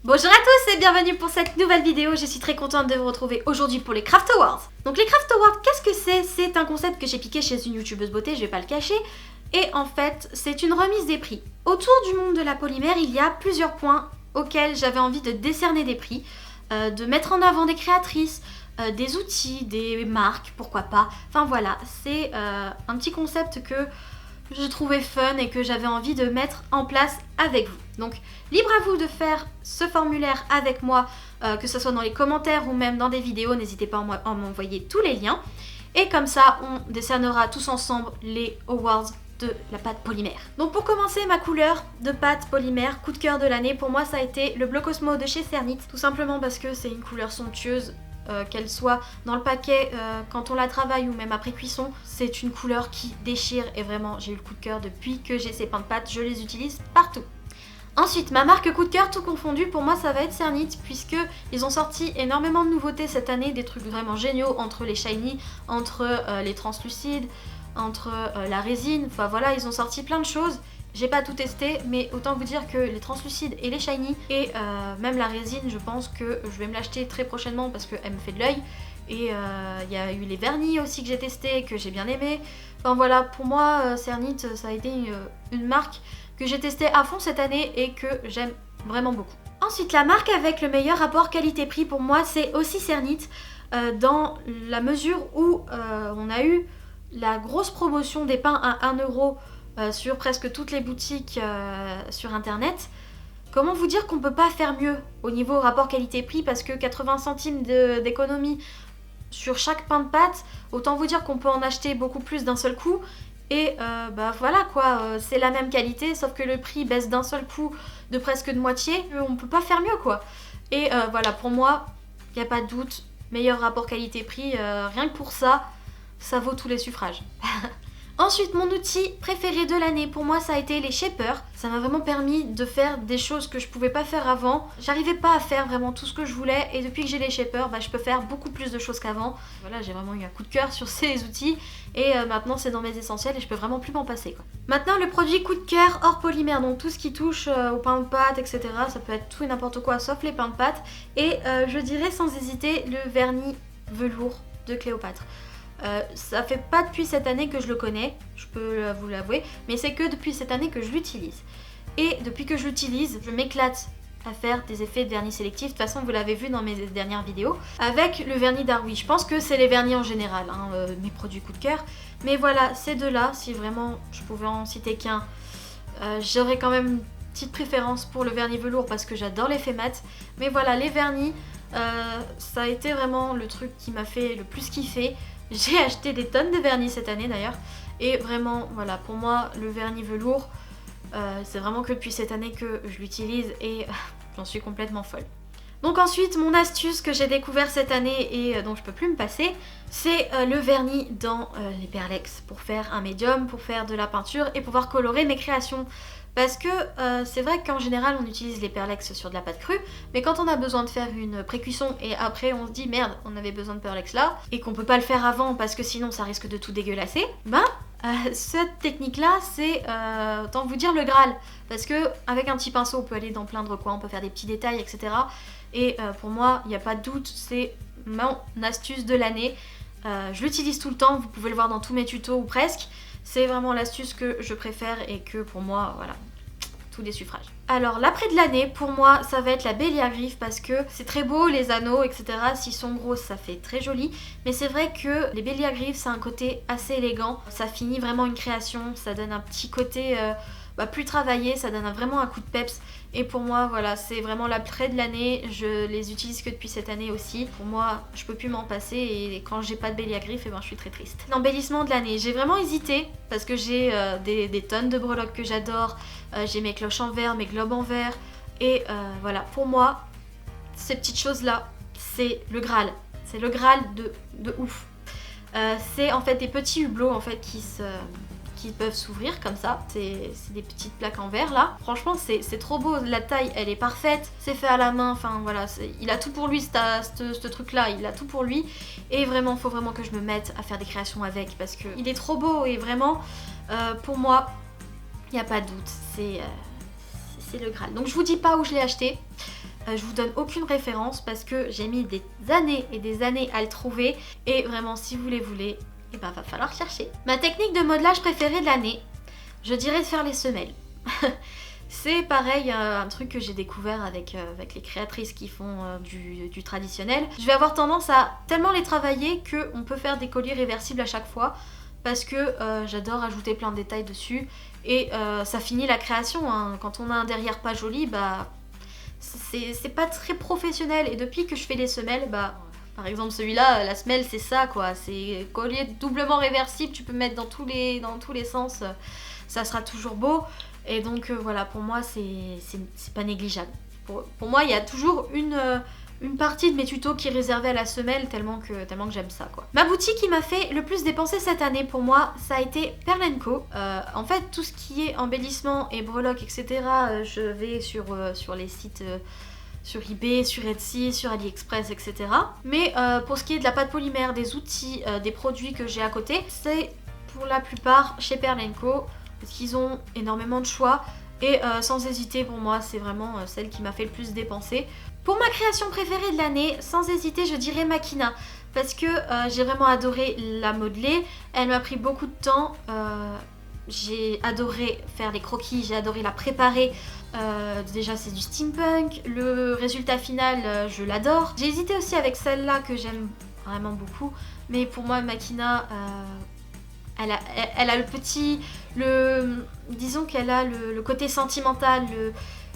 Bonjour à tous et bienvenue pour cette nouvelle vidéo, je suis très contente de vous retrouver aujourd'hui pour les Craft Awards. Donc les Craft Awards, qu'est-ce que c'est? C'est un concept que j'ai piqué chez une youtubeuse beauté, je vais pas le cacher, et en fait c'est une remise des prix. Autour du monde de la polymère, il y a plusieurs points auxquels j'avais envie de décerner des prix, de mettre en avant des créatrices, des outils, des marques, pourquoi pas. Enfin voilà, c'est un petit concept que je trouvais fun et que j'avais envie de mettre en place avec vous. Donc libre à vous de faire ce formulaire avec moi, que ce soit dans les commentaires ou même dans des vidéos, n'hésitez pas à m'envoyer tous les liens. Et comme ça, on décernera tous ensemble les awards de la pâte polymère. Donc pour commencer, ma couleur de pâte polymère, coup de cœur de l'année, pour moi ça a été le Bleu Cosmo de chez Cernit. Tout simplement parce que c'est une couleur somptueuse. Qu'elle soit dans le paquet quand on la travaille ou même après cuisson, c'est une couleur qui déchire et vraiment j'ai eu le coup de cœur depuis que j'ai ces pains de pâte, je les utilise partout. Ensuite, ma marque coup de cœur tout confondu, pour moi ça va être Cernit, puisque ils ont sorti énormément de nouveautés cette année, des trucs vraiment géniaux entre les shiny, entre les translucides, entre la résine, enfin voilà, ils ont sorti plein de choses. J'ai pas tout testé, mais autant vous dire que les translucides et les shiny et même la résine, je pense que je vais me l'acheter très prochainement parce qu'elle me fait de l'œil. Et il y a eu les vernis aussi que j'ai testé, que j'ai bien aimé. Enfin voilà, pour moi, Cernit, ça a été une marque que j'ai testée à fond cette année et que j'aime vraiment beaucoup. Ensuite, la marque avec le meilleur rapport qualité-prix pour moi, c'est aussi Cernit, dans la mesure où on a eu la grosse promotion des pains à 1 € sur presque toutes les boutiques sur internet. Comment vous dire qu'on peut pas faire mieux au niveau rapport qualité-prix, parce que 80 centimes d'économie sur chaque pain de pâte, autant vous dire qu'on peut en acheter beaucoup plus d'un seul coup. Et bah voilà quoi, c'est la même qualité sauf que le prix baisse d'un seul coup de presque de moitié, on peut pas faire mieux quoi. Et voilà, pour moi, il n'y a pas de doute, meilleur rapport qualité-prix, rien que pour ça, ça vaut tous les suffrages. Ensuite, mon outil préféré de l'année, pour moi, ça a été les shapers. Ça m'a vraiment permis de faire des choses que je pouvais pas faire avant. J'arrivais pas à faire vraiment tout ce que je voulais, et depuis que j'ai les shapers, bah, je peux faire beaucoup plus de choses qu'avant. Voilà, j'ai vraiment eu un coup de cœur sur ces outils, et maintenant c'est dans mes essentiels et je peux vraiment plus m'en passer quoi. Maintenant, le produit coup de cœur hors polymère, donc tout ce qui touche au pain de pâte, etc. Ça peut être tout et n'importe quoi sauf les pains de pâte. Et je dirais sans hésiter le vernis velours de Cléopâtre. Ça fait pas depuis cette année que je le connais, je peux vous l'avouer, mais c'est que depuis cette année que je l'utilise. Et depuis que je l'utilise, je m'éclate à faire des effets de vernis sélectif. De toute façon, vous l'avez vu dans mes dernières vidéos. Avec le vernis Darwy, je pense que c'est les vernis en général, hein, mes produits coup de cœur. Mais voilà, ces deux-là, si vraiment je pouvais en citer qu'un, j'aurais quand même une petite préférence pour le vernis velours parce que j'adore l'effet mat. Mais voilà, les vernis, ça a été vraiment le truc qui m'a fait le plus kiffer. J'ai acheté des tonnes de vernis cette année d'ailleurs, et vraiment voilà, pour moi le vernis velours, c'est vraiment que depuis cette année que je l'utilise et j'en suis complètement folle. Donc ensuite, mon astuce que j'ai découvert cette année et dont je peux plus me passer, c'est le vernis dans les perlex pour faire un médium, pour faire de la peinture et pouvoir colorer mes créations. Parce que c'est vrai qu'en général on utilise les perlex sur de la pâte crue, mais quand on a besoin de faire une pré-cuisson et après on se dit merde, on avait besoin de perlex là, et qu'on peut pas le faire avant parce que sinon ça risque de tout dégueulasser, ben cette technique là c'est autant vous dire le Graal. Parce que avec un petit pinceau on peut aller dans plein de recoins, on peut faire des petits détails, etc. Et pour moi il n'y a pas de doute, c'est mon astuce de l'année. Je l'utilise tout le temps, vous pouvez le voir dans tous mes tutos ou presque. C'est vraiment l'astuce que je préfère et que pour moi, voilà, tous les suffrages. Alors l'après de l'année, pour moi, ça va être la Bélier à griffes parce que c'est très beau, les anneaux, etc. S'ils sont gros, ça fait très joli. Mais c'est vrai que les Bélier à griffes, c'est un côté assez élégant. Ça finit vraiment une création, ça donne un petit côté plus travaillé, ça donne vraiment un coup de peps. Et pour moi, voilà, c'est vraiment l'après de l'année. Je les utilise que depuis cette année aussi. Pour moi, je peux plus m'en passer et quand j'ai pas de Bélier à griffes, je suis très triste. L'embellissement de l'année, j'ai vraiment hésité parce que j'ai des tonnes de breloques que j'adore. J'ai mes cloches en verre, mes globes en verre. Et voilà, pour moi, ces petites choses-là, c'est le Graal. C'est le Graal de ouf. C'est en fait des petits hublots en fait qui peuvent s'ouvrir comme ça. C'est des petites plaques en verre là. Franchement c'est trop beau, la taille elle est parfaite, c'est fait à la main, enfin voilà, il a tout pour lui ce truc là, il a tout pour lui. Et vraiment, faut vraiment que je me mette à faire des créations avec parce que il est trop beau et vraiment pour moi, il n'y a pas de doute, c'est le Graal. Donc je vous dis pas où je l'ai acheté. Je vous donne aucune référence parce que j'ai mis des années et des années à le trouver. Et vraiment, si vous les voulez, eh ben, va falloir chercher. Ma technique de modelage préférée de l'année, je dirais de faire les semelles. C'est pareil, un truc que j'ai découvert avec les créatrices qui font du traditionnel. Je vais avoir tendance à tellement les travailler qu'on peut faire des colliers réversibles à chaque fois. Parce que j'adore ajouter plein de détails dessus. Et ça finit la création, hein. Quand on a un derrière pas joli, bah c'est pas très professionnel. Et depuis que je fais les semelles, bah par exemple celui-là, la semelle c'est ça quoi. C'est collier doublement réversible, tu peux mettre dans tous les sens, ça sera toujours beau. Et donc voilà, pour moi c'est pas négligeable. Pour moi il y a toujours une partie de mes tutos qui est réservée à la semelle tellement que j'aime ça quoi. Ma boutique qui m'a fait le plus dépenser cette année pour moi, ça a été Pearl & Co. En fait tout ce qui est embellissement et breloques etc. Je vais sur les sites sur eBay, sur Etsy, sur AliExpress etc. Mais pour ce qui est de la pâte polymère, des outils, des produits que j'ai à côté, c'est pour la plupart chez Pearl & Co. Parce qu'ils ont énormément de choix. Et sans hésiter pour moi c'est vraiment celle qui m'a fait le plus dépenser. Pour ma création préférée de l'année, sans hésiter je dirais Makina. Parce que j'ai vraiment adoré la modeler. Elle m'a pris beaucoup de temps. J'ai adoré faire les croquis, j'ai adoré la préparer. Déjà c'est du steampunk. Le résultat final je l'adore. J'ai hésité aussi avec celle-là que j'aime vraiment beaucoup. Mais pour moi Makina... Elle a le petit... disons qu'elle a le côté sentimental,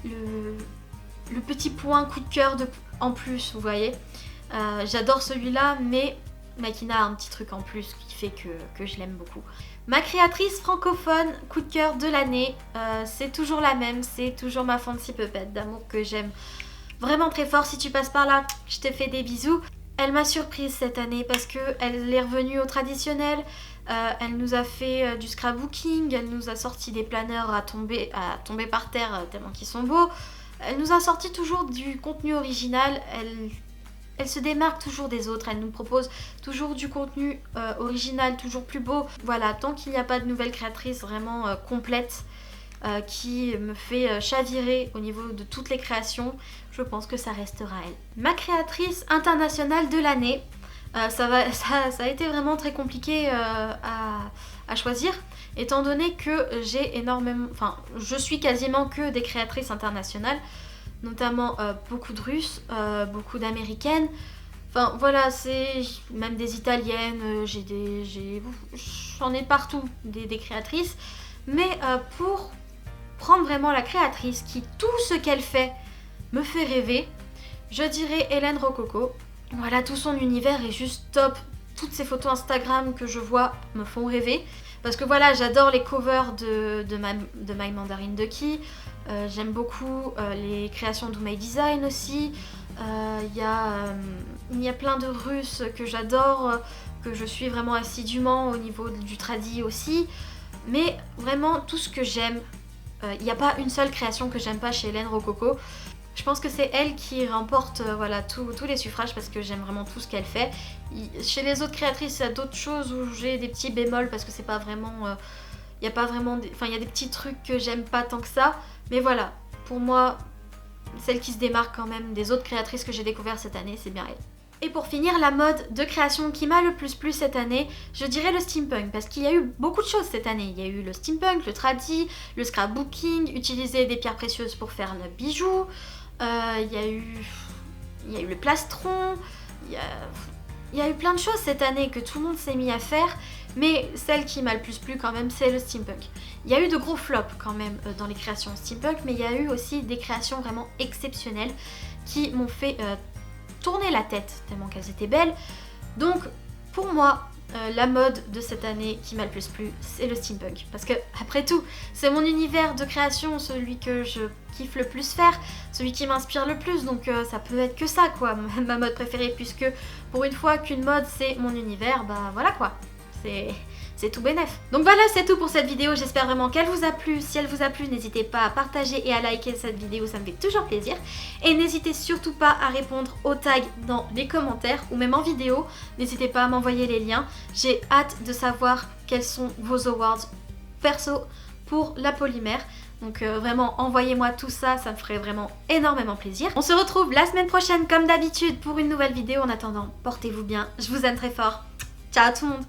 le petit point coup de cœur en plus, vous voyez. J'adore celui-là, mais Makina a un petit truc en plus qui fait que je l'aime beaucoup. Ma créatrice francophone coup de cœur de l'année, c'est toujours la même, c'est toujours ma Fancy Puppet d'amour que j'aime vraiment très fort. Si tu passes par là, je te fais des bisous. Elle m'a surprise cette année parce qu'elle est revenue au traditionnel. Elle nous a fait du scrapbooking, elle nous a sorti des planeurs à tomber par terre tellement qu'ils sont beaux. Elle nous a sorti toujours du contenu original, elle se démarque toujours des autres, elle nous propose toujours du contenu original, toujours plus beau. Voilà, tant qu'il n'y a pas de nouvelle créatrice vraiment complète qui me fait chavirer au niveau de toutes les créations, je pense que ça restera elle. Ma créatrice internationale de l'année, ça a été vraiment très compliqué à choisir, étant donné que je suis quasiment que des créatrices internationales, notamment beaucoup de Russes, beaucoup d'Américaines, enfin voilà, c'est même des Italiennes, j'en ai partout des créatrices, mais pour prendre vraiment la créatrice qui tout ce qu'elle fait me fait rêver, je dirais Hélène Rococo. Voilà, tout son univers est juste top. Toutes ces photos Instagram que je vois me font rêver. Parce que voilà, j'adore les covers de My Mandarin Ducky. J'aime beaucoup les créations de My Design aussi. Il y a plein de Russes que j'adore, que je suis vraiment assidûment au niveau du tradi aussi. Mais vraiment, tout ce que j'aime, il n'y a pas une seule création que j'aime pas chez Hélène Rococo. Je pense que c'est elle qui remporte voilà, tous les suffrages parce que j'aime vraiment tout ce qu'elle fait. Chez les autres créatrices, il y a d'autres choses où j'ai des petits bémols parce que c'est pas vraiment... il y a des petits trucs que j'aime pas tant que ça. Mais voilà, pour moi, celle qui se démarque quand même des autres créatrices que j'ai découvertes cette année, c'est bien elle. Et pour finir, la mode de création qui m'a le plus plu cette année, je dirais le steampunk, parce qu'il y a eu beaucoup de choses cette année. Il y a eu le steampunk, le tradi, le scrapbooking, utiliser des pierres précieuses pour faire le bijou, il y a eu le plastron, il y a eu plein de choses cette année que tout le monde s'est mis à faire, mais celle qui m'a le plus plu quand même, c'est le steampunk. Il y a eu de gros flops quand même dans les créations steampunk, mais il y a eu aussi des créations vraiment exceptionnelles qui m'ont fait tourner la tête tellement qu'elles étaient belles. Donc pour moi, la mode de cette année qui m'a le plus plu, c'est le steampunk. Parce que après tout, c'est mon univers de création, celui que je kiffe le plus faire, celui qui m'inspire le plus, donc ça peut être que ça quoi, ma mode préférée, puisque pour une fois qu'une mode c'est mon univers, bah voilà quoi, c'est tout bénef. Donc voilà, c'est tout pour cette vidéo, j'espère vraiment qu'elle vous a plu. Si elle vous a plu, n'hésitez pas à partager et à liker cette vidéo, ça me fait toujours plaisir. Et n'hésitez surtout pas à répondre aux tags dans les commentaires ou même en vidéo. N'hésitez pas à m'envoyer les liens. J'ai hâte de savoir quels sont vos awards perso pour la polymère. Donc vraiment, envoyez-moi tout ça, ça me ferait vraiment énormément plaisir. On se retrouve la semaine prochaine comme d'habitude pour une nouvelle vidéo. En attendant, portez-vous bien, je vous aime très fort. Ciao tout le monde.